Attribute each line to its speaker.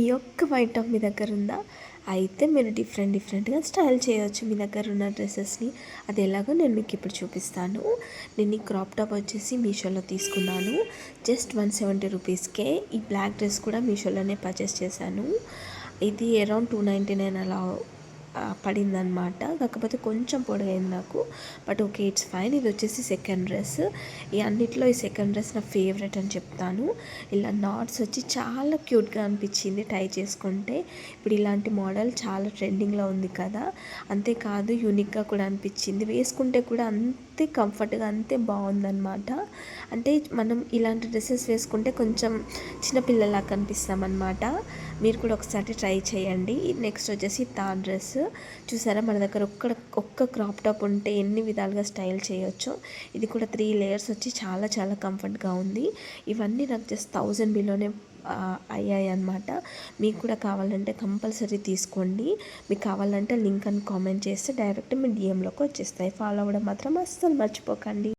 Speaker 1: ఈ ఒక్క white top మీ దగ్గర ఉందా? అయితే మీరు డిఫరెంట్గా స్టైల్ చేయొచ్చు మీ దగ్గర ఉన్న డ్రెస్సెస్ని. అది ఎలాగో నేను మీకు ఇప్పుడు చూపిస్తాను. నేను ఈ క్రాప్ టాప్ వచ్చేసి మీషోలో తీసుకున్నాను. జస్ట్ 170 రూపీస్కే. ఈ బ్లాక్ డ్రెస్ కూడా మీషోలోనే పర్చేస్ చేశాను. ఇది అరౌండ్ 299 అలా పడిందనమాట. కాకపోతే కొంచెం పొడగైంది నాకు, బట్ ఓకే, ఇట్స్ ఫైన్. ఇది వచ్చేసి సెకండ్ డ్రెస్. ఈ అన్నిట్లో ఈ సెకండ్ డ్రెస్ నా ఫేవరెట్ అని చెప్తాను. ఇలా నాట్స్ వచ్చి చాలా క్యూట్గా అనిపించింది ట్రై చేసుకుంటే. ఇప్పుడు ఇలాంటి మోడల్ చాలా ట్రెండింగ్లో ఉంది కదా, అంతేకాదు యూనిక్గా కూడా అనిపించింది. వేసుకుంటే కూడా అంతే కంఫర్ట్గా, అంతే బాగుందన్నమాట. అంటే మనం ఇలాంటి డ్రెస్సెస్ వేసుకుంటే కొంచెం చిన్నపిల్లలా కనిపిస్తామన్నమాట. మీరు కూడా ఒకసారి ట్రై చేయండి. నెక్స్ట్ వచ్చేసి థర్డ్ డ్రెస్. చూసారా, మన దగ్గర ఒక్క క్రాప్ టాప్ ఉంటే ఎన్ని విధాలుగా స్టైల్ చేయొచ్చు. ఇది కూడా 3 లేయర్స్ వచ్చి చాలా కంఫర్ట్గా ఉంది. ఇవన్నీ నాకు జస్ట్ 1000 బిలోనే అయ్యాయి అన్నమాట. మీకు కూడా కావాలంటే కంపల్సరీ తీసుకోండి. మీకు కావాలంటే లింక్ అని కామెంట్ చేస్తే డైరెక్ట్ మీ డిఎంలోకి వచ్చేస్తాయి. ఫాలో అవ్వడం మాత్రం అస్సలు మర్చిపోకండి.